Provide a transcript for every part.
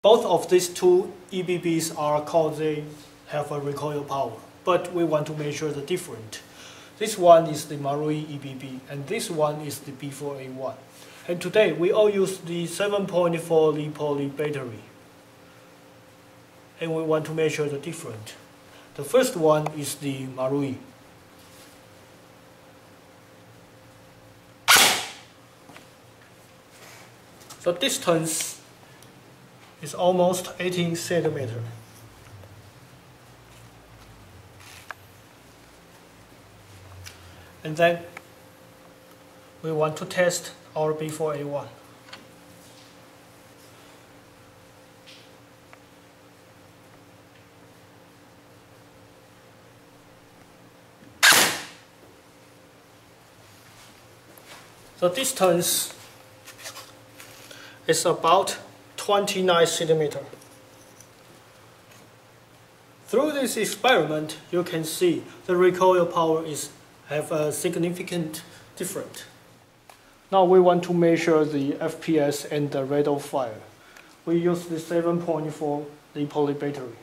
Both of these two EBBs are called, they have a recoil power, but we want to measure the different. This one is the Marui EBB, and this one is the B4A1. And today we all use the 7.4 Li-poly battery, and we want to measure the different. The first one is the Marui. The distance is almost 18 centimeters. And then we want to test our B4A1. The distance is about 29 centimeters. Through this experiment, you can see the recoil power have a significant difference. Now we want to measure the FPS and the rate of fire. We use the 7.4 Li-poly battery.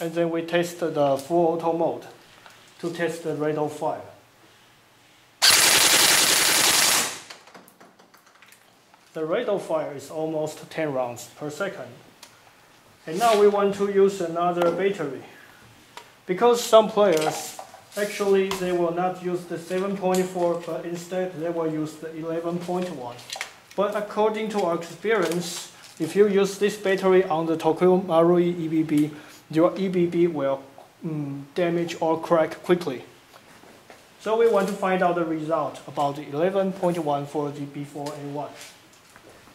And then we test the full auto mode to test the rate of fire. The rate of fire is almost 10 rounds per second. And now we want to use another battery. Because some players, actually they will not use the 7.4, but instead they will use the 11.1. But according to our experience, if you use this battery on the Tokyo Marui EBB, your EBB will damage or crack quickly. So we want to find out the result about the 11.1 for the B4A1.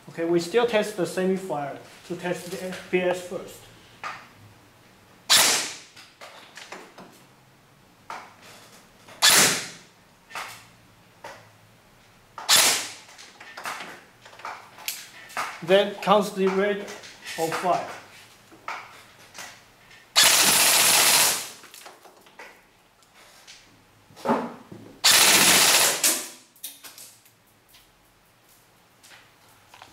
Okay, we still test the semi-fire to test the FPS first. Then comes the rate of fire.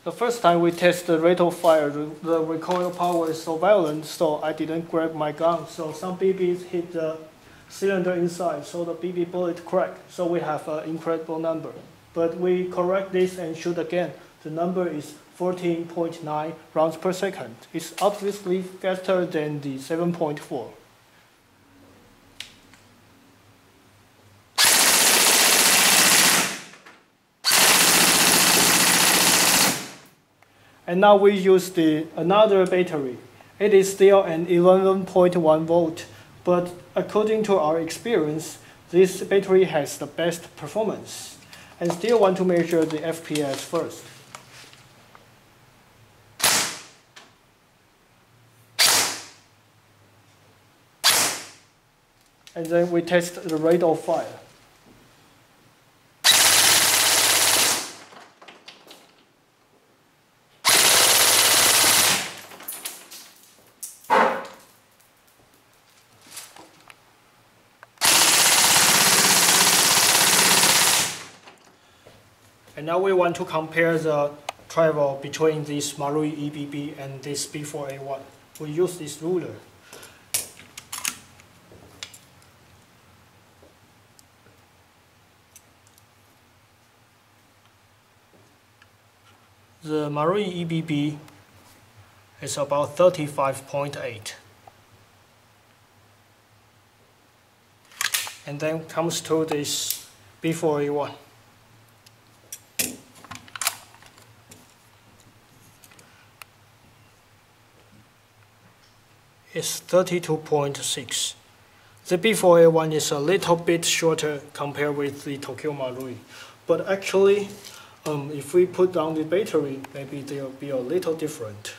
The first time we test the rate of fire, the recoil power is so violent, so I didn't grab my gun. So some BBs hit the cylinder inside, so the BB bullet cracked. So we have an incredible number. But we correct this and shoot again. The number is 14.9 rounds per second. It's obviously faster than the 7.4. And now we use another battery. It is still an 11.1 volt, but according to our experience, this battery has the best performance. And still want to measure the FPS first. And then we test the rate of fire. And now we want to compare the travel between this Marui EBB and this B4A1. We use this ruler. The Marui EBB is about 35.8. And then comes to this B4A1. It's 32.6. The B4A1 is a little bit shorter compared with the Tokyo Marui. But actually, if we put down the battery, maybe they'll be a little different.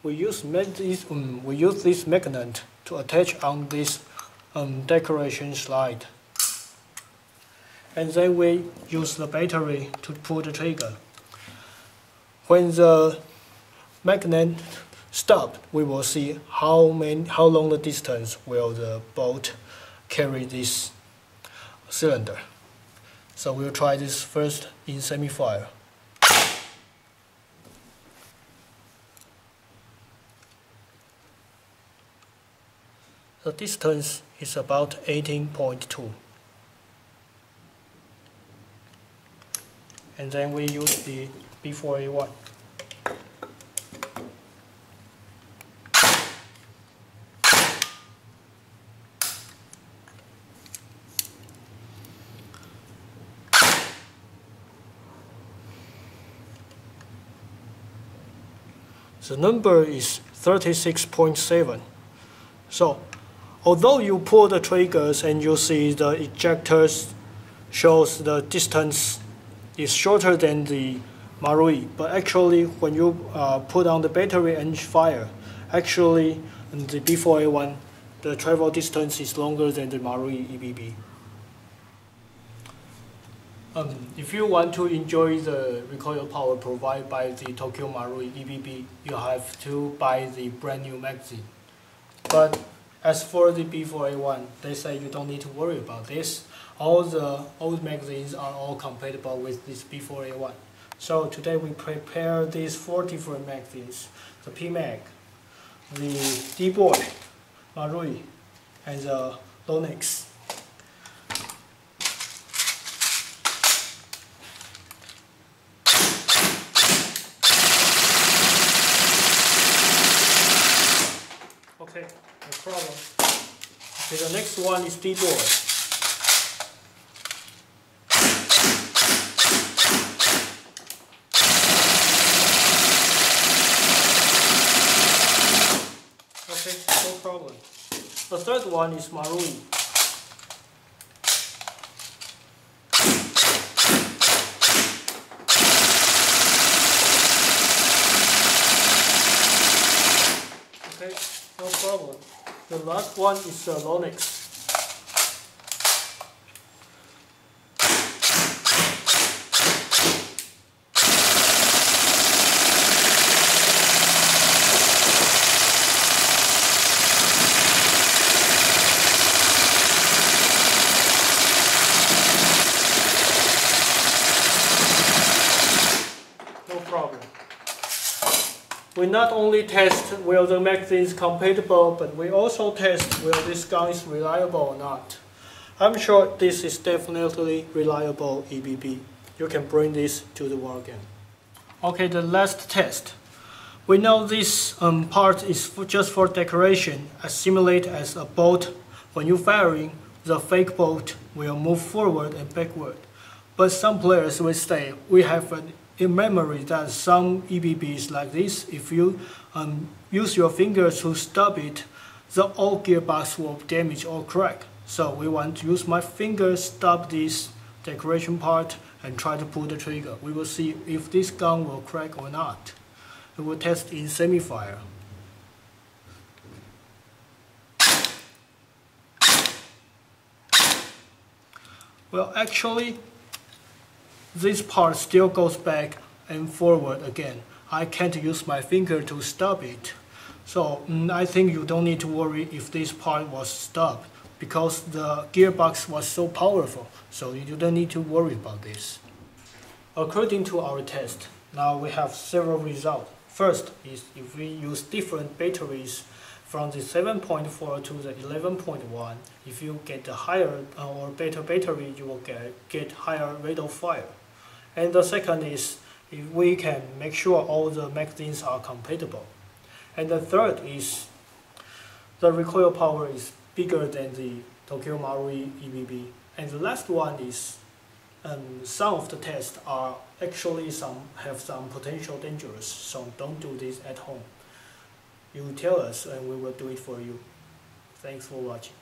We use this magnet to attach on this decoration slide. and then we use the battery to pull the trigger. When the magnet stops, we will see how long the distance will the bolt carry this cylinder. So we'll try this first in semi-fire. The distance is about 18.2. And then we use the B4A1. The number is 36.7. So, although you pull the triggers and you see the ejectors shows the distance is shorter than the Marui, but actually when you put on the battery and fire, actually in the B4A1, the travel distance is longer than the Marui EBB. If you want to enjoy the recoil power provided by the Tokyo Marui EBB, you have to buy the brand new magazine. But as for the B4A1, they say you don't need to worry about this. All the old magazines are all compatible with this B4A1. So today we prepare these 4 different magazines: the P-Mag, the D-Boy, Marui, and the Lonix. Okay, no problem. Okay, the next one is D-Boy. Okay, no problem. The third one is Marui. Okay, no problem. The last one is Lonix. No problem. We not only test whether the magazine is compatible, but we also test whether this gun is reliable or not. I'm sure this is definitely reliable EBB. You can bring this to the war game. Okay, the last test. We know this part is just for decoration, as simulate as a bolt. When you're firing, the fake bolt will move forward and backward. But some players will say we have in memory that some EBBs like this, if you use your fingers to stop it, the old gearbox will damage or crack. So we want to use my fingers, stop this decoration part and try to pull the trigger. We will see if this gun will crack or not. We will test in semi-fire. Well, actually, this part still goes back and forward again. I can't use my finger to stop it. So I think you don't need to worry if this part was stopped, because the gearbox was so powerful. So you don't need to worry about this. According to our test, now we have several results. First is if we use different batteries from the 7.4 to the 11.1, if you get the higher or better battery, you will get higher rate of fire. And the second is if we can make sure all the magazines are compatible. And the third is the recoil power is bigger than the Tokyo Marui EBB. And the last one is some of the tests are actually have some potential dangers, so don't do this at home. You tell us and we will do it for you. Thanks for watching.